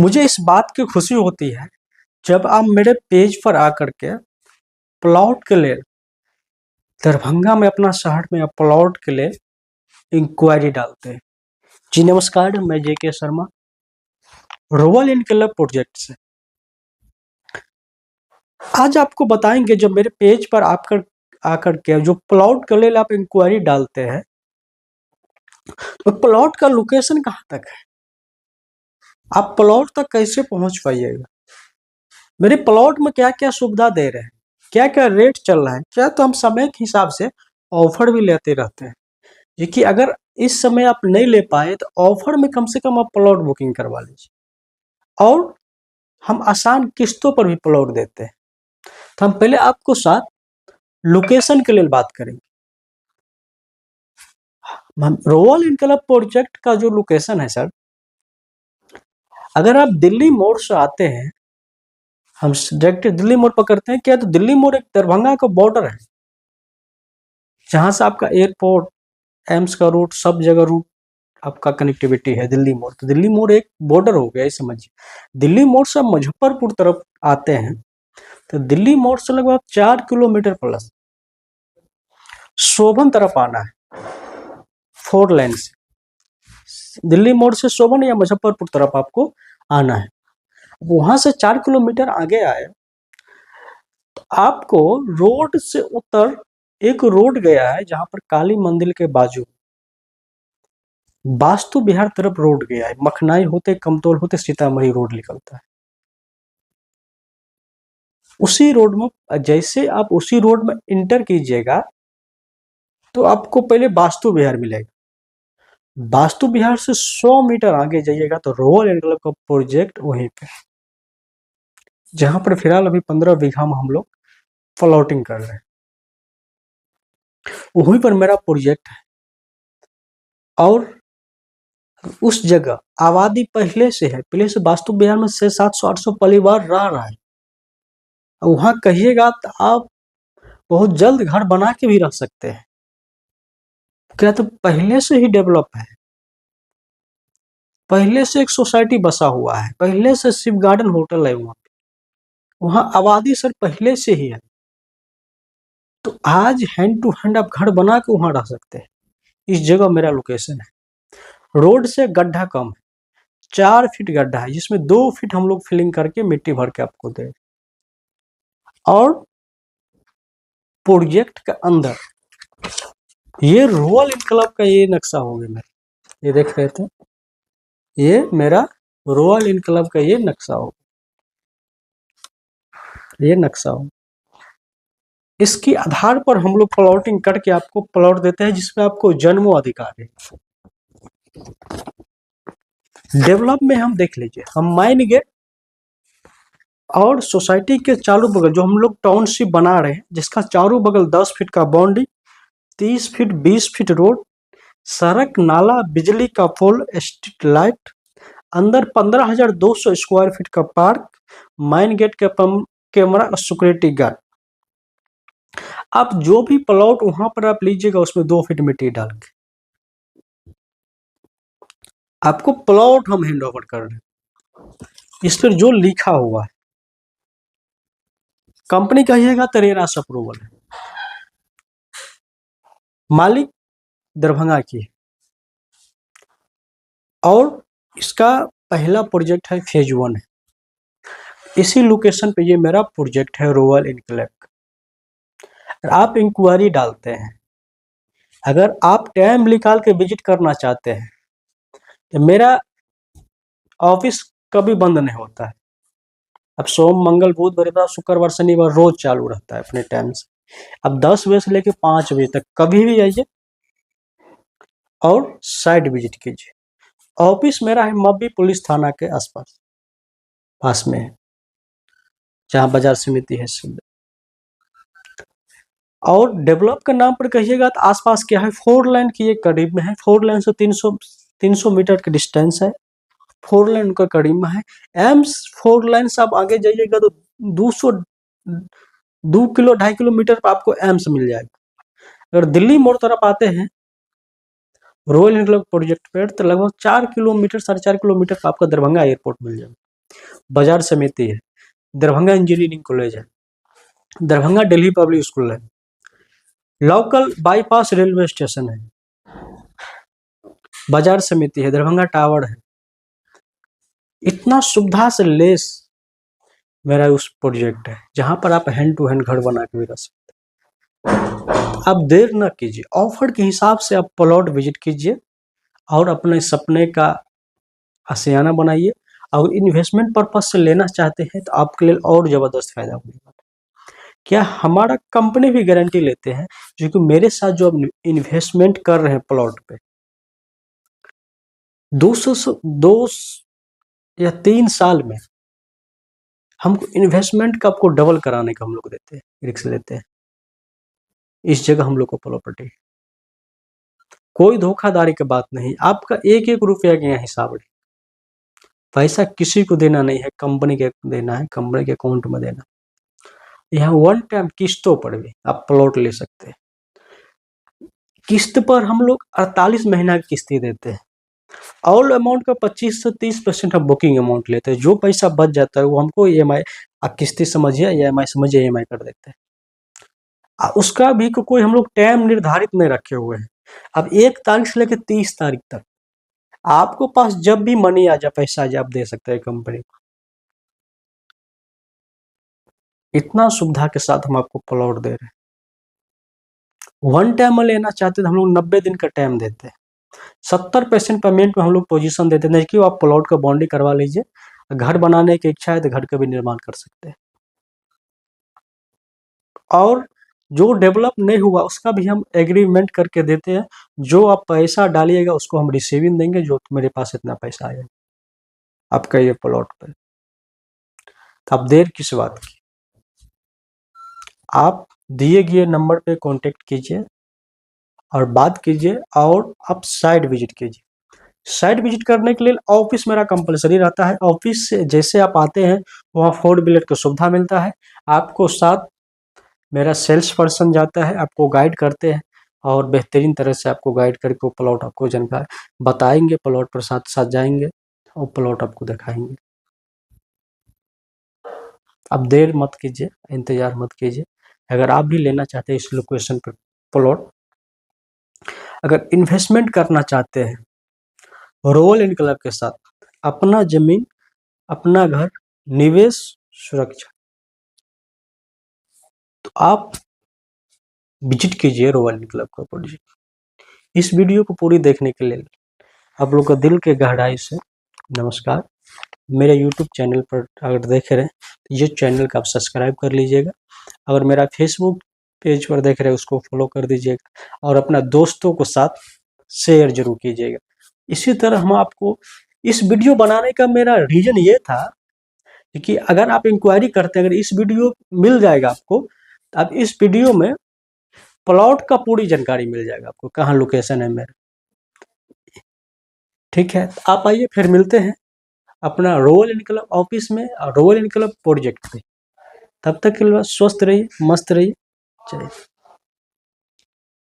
मुझे इस बात की खुशी होती है जब आप मेरे पेज पर आकर के प्लॉट के लिए दरभंगा में अपना शहर में आप प्लॉट के लिए इंक्वायरी डालते हैं। जी नमस्कार, मैं जेके शर्मा रॉयल इनकलब प्रोजेक्ट से आज आपको बताएंगे। जब मेरे पेज पर आकर के जो प्लॉट के लिए आप इंक्वायरी डालते हैं तो प्लॉट का लोकेशन कहाँ तक है, आप प्लॉट तक कैसे पहुंच पाइएगा, मेरे प्लॉट में क्या क्या सुविधा दे रहे हैं, क्या क्या रेट चल रहा है, क्या तो हम समय के हिसाब से ऑफर भी लेते रहते हैं। देखिए, अगर इस समय आप नहीं ले पाए तो ऑफर में कम से कम आप प्लॉट बुकिंग करवा लीजिए और हम आसान किस्तों पर भी प्लॉट देते हैं। तो हम पहले आपको साथ लोकेशन के लिए बात करेंगे। रॉयल इनकलब प्रोजेक्ट का जो लोकेशन है सर, अगर आप दिल्ली मोड़ से आते हैं, हम डायरेक्ट दिल्ली मोड़ पकड़ते हैं क्या, तो दिल्ली मोड़ एक दरभंगा का बॉर्डर है जहां से आपका एयरपोर्ट, एम्स का रूट, सब जगह रूट आपका कनेक्टिविटी है दिल्ली मोड़। तो दिल्ली मोड़ एक बॉर्डर हो गया, समझिए। दिल्ली मोड़ से मुजफ्फरपुर तरफ आते हैं तो दिल्ली मोड़ से लगभग 4 किलोमीटर प्लस शोभन तरफ आना है। 4 लेन से दिल्ली मोड़ से शोभन या मुजफ्फरपुर तरफ आपको आना है। वहां से 4 किलोमीटर आगे आए तो आपको रोड से उत्तर एक रोड गया है जहां पर काली मंदिर के बाजू वास्तु विहार तरफ रोड गया है। मखनाई होते कमतौल होते सीतामढ़ी रोड निकलता है। उसी रोड में जैसे आप उसी रोड में इंटर कीजिएगा तो आपको पहले वास्तु विहार मिलेगा। वास्तु विहार से 100 मीटर आगे जाइएगा तो रॉयल इनकलब का प्रोजेक्ट वहीं पे, जहां पर फिलहाल अभी 15 बीघा में हम लोग प्लॉटिंग कर रहे हैं, वहीं पर मेरा प्रोजेक्ट है। और उस जगह आबादी पहले से है, पहले से वास्तु विहार में 600-700-800 परिवार रह रहा है। वहां कहिएगा तो आप बहुत जल्द घर बना के भी रह सकते हैं, क्या तो पहले से ही डेवलप है, पहले से एक सोसाइटी बसा हुआ है, पहले से शिव गार्डन होटल है वहां पे, वहां आबादी सर पहले से ही है। तो आज हैंड टू हैंड आप घर बना के वहां रह सकते हैं। इस जगह मेरा लोकेशन है। रोड से गड्ढा कम है, 4 फीट गड्ढा है जिसमें 2 फीट हम लोग फिलिंग करके मिट्टी भर के आपको दे। और प्रोजेक्ट के अंदर ये रॉयल इनकलब का ये नक्शा हो गया मेरा, ये देख रहे थे, ये मेरा रॉयल इनकलब का ये नक्शा हो, ये नक्शा हो। इसके आधार पर हम लोग प्लॉटिंग करके आपको प्लॉट देते हैं जिसमें आपको जन्मों अधिकार है। डेवलप में हम देख लीजिए, हम माइन गेट और सोसाइटी के चारों बगल जो हम लोग टाउनशिप बना रहे हैं, जिसका चारों बगल 10 फीट का बाउंड्री, 30 फीट 20 फीट रोड, सड़क, नाला, बिजली का पोल, स्ट्रीट लाइट, अंदर 15,200 स्क्वायर फीट का पार्क, माइन गेट के कैमरा, सिक्योरिटी गार्ड। आप जो भी प्लॉट वहां पर आप लीजिएगा उसमें 2 फीट मिट्टी डाल के आपको प्लॉट हम हैंड ओवर कर रहे हैं। इस पर जो लिखा हुआ है, कंपनी कहिएगा तो रेरास अप्रूवल है, मालिक दरभंगा की है। और इसका पहला प्रोजेक्ट है, फेज 1 है। इसी लोकेशन पे ये मेरा प्रोजेक्ट है रॉयल इनकलब। आप इंक्वायरी डालते हैं, अगर आप टाइम निकाल के विजिट करना चाहते हैं तो मेरा ऑफिस कभी बंद नहीं होता है। अब सोम, मंगल, बुध, बृहस्पति, शुक्रवार, शनिवार रोज चालू रहता है अपने टाइम से। अब 10 बजे से लेकर 5 बजे तक कभी भी आइए और साइट विजिट कीजिए। ऑफिस मेरा है मब्बी पुलिस थाना के आसपास, पास में है, जहाँ बाजार समिति है। और डेवलप के नाम पर कहिएगा तो आसपास क्या है, 4 लाइन की एक करीब में है, 4 लाइन से 300 मीटर का डिस्टेंस है, 4 लाइन का करीब में है। एम्स 4 लाइन से आप आगे जाइएगा तो 2 किलो 2.5 किलोमीटर पर आपको एम्स मिल जाएगा। अगर दिल्ली मोड़ तरफ आते हैं रॉयल इनकलब प्रोजेक्ट पर तो लगभग 4 किलोमीटर 4.5 किलोमीटर पर आपका दरभंगा एयरपोर्ट मिल जाएगा। बाजार समिति है, दरभंगा इंजीनियरिंग कॉलेज है, दरभंगा दिल्ली पब्लिक स्कूल है, लोकल बाईपास रेलवे स्टेशन है, बाजार समिति है, दरभंगा टावर है। इतना सुविधा से लेस मेरा उस प्रोजेक्ट है, जहां पर आप हैंड टू हैंड घर बना के भी रह सकते। आप देर न कीजिए, ऑफर के हिसाब से आप प्लॉट विजिट कीजिए और अपने सपने का आशियाना बनाइए। और इन्वेस्टमेंट पर्पज से लेना चाहते हैं तो आपके लिए और जबरदस्त फायदा होगा। क्या हमारा कंपनी भी गारंटी लेते हैं, जो कि मेरे साथ जो आप इन्वेस्टमेंट कर रहे हैं प्लॉट पे 2 या 3 साल में हमको इन्वेस्टमेंट का आपको डबल कराने का हम लोग देते हैं, रिस्क लेते हैं। इस जगह हम लोग को प्रॉपर्टी, कोई धोखाधड़ी की बात नहीं, आपका एक एक रुपया का यहाँ हिसाब नहीं, पैसा किसी को देना नहीं है, कंपनी के देना है, कंपनी के अकाउंट में देना। यहाँ वन टाइम किस्तों पर भी आप प्लॉट ले सकते हैं। किस्त पर हम लोग 48 महीना की किस्ती देते हैं। ऑल अमाउंट का 25 से 30% हम बुकिंग अमाउंट लेते हैं। जो पैसा बच जाता है वो हमको EMI, आप किस्ती समझिए, EMI समझिए, EMI कर देते हैं। उसका भी कोई हम लोग टाइम निर्धारित नहीं रखे हुए हैं। अब 1 तारीख से लेकर 30 तारीख तक आपको पास जब भी मनी आ जाए, पैसा आ जाए, आप दे सकते हैं कंपनी को। इतना सुविधा के साथ हम आपको प्लॉट दे रहे हैं। वन टाइम में लेना चाहते हैं तो हम लोग 90 दिन का टाइम देते हैं। 70% पेमेंट में हम लोग पोजीशन देते हैं, नहीं कि आप प्लॉट का बाउंड्री करवा लीजिए, घर बनाने की इच्छा है तो घर का भी निर्माण कर सकते हैं। और जो डेवलप नहीं हुआ उसका भी हम एग्रीमेंट करके देते हैं। जो आप पैसा डालिएगा उसको हम रिसीविंग देंगे, जो मेरे पास इतना पैसा आएगा आपका ये प्लॉट पर। तो आप देर किस बात की, आप दिए गए नंबर पे कांटेक्ट कीजिए और बात कीजिए, और आप साइट विजिट कीजिए। साइट विजिट करने के लिए ऑफिस मेरा कंपलसरी रहता है। ऑफिस से जैसे आप आते हैं वहाँ 4 व्हीलर की सुविधा मिलता है। आपको साथ मेरा सेल्स पर्सन जाता है, आपको गाइड करते हैं और बेहतरीन तरह से आपको गाइड करके वो प्लॉट आपको जानकारी बताएंगे, प्लॉट पर साथ साथ जाएंगे और प्लॉट आपको दिखाएंगे। अब देर मत कीजिए, इंतजार मत कीजिए। अगर आप भी लेना चाहते हैं इस लोकेशन पर प्लॉट, अगर इन्वेस्टमेंट करना चाहते हैं रॉयल एनक्लेव के साथ, अपना जमीन, अपना घर, निवेश, सुरक्षा, तो आप विजिट कीजिए रॉयल एनक्लेव का प्रोजेक्ट। इस वीडियो को पूरी देखने के लिए आप लोग का दिल के गहराई से नमस्कार। मेरे YouTube चैनल पर अगर देख रहे हैं तो ये चैनल का आप सब्सक्राइब कर लीजिएगा। अगर मेरा फेसबुक पेज पर देख रहे हैं उसको फॉलो कर दीजिएगा और अपना दोस्तों को साथ शेयर जरूर कीजिएगा। इसी तरह हम आपको इस वीडियो बनाने का मेरा रीजन ये था कि अगर आप इंक्वायरी करते हैं, अगर इस वीडियो मिल जाएगा आपको, तो आप इस वीडियो में प्लॉट का पूरी जानकारी मिल जाएगा आपको, कहाँ लोकेशन है मेरा। ठीक है, तो आप आइए, फिर मिलते हैं अपना रॉयल एनक्लेव ऑफिस में और रॉयल एनक्लेव प्रोजेक्ट पे। तब तक के लिए स्वस्थ रहिए, मस्त रहिए। चलिए।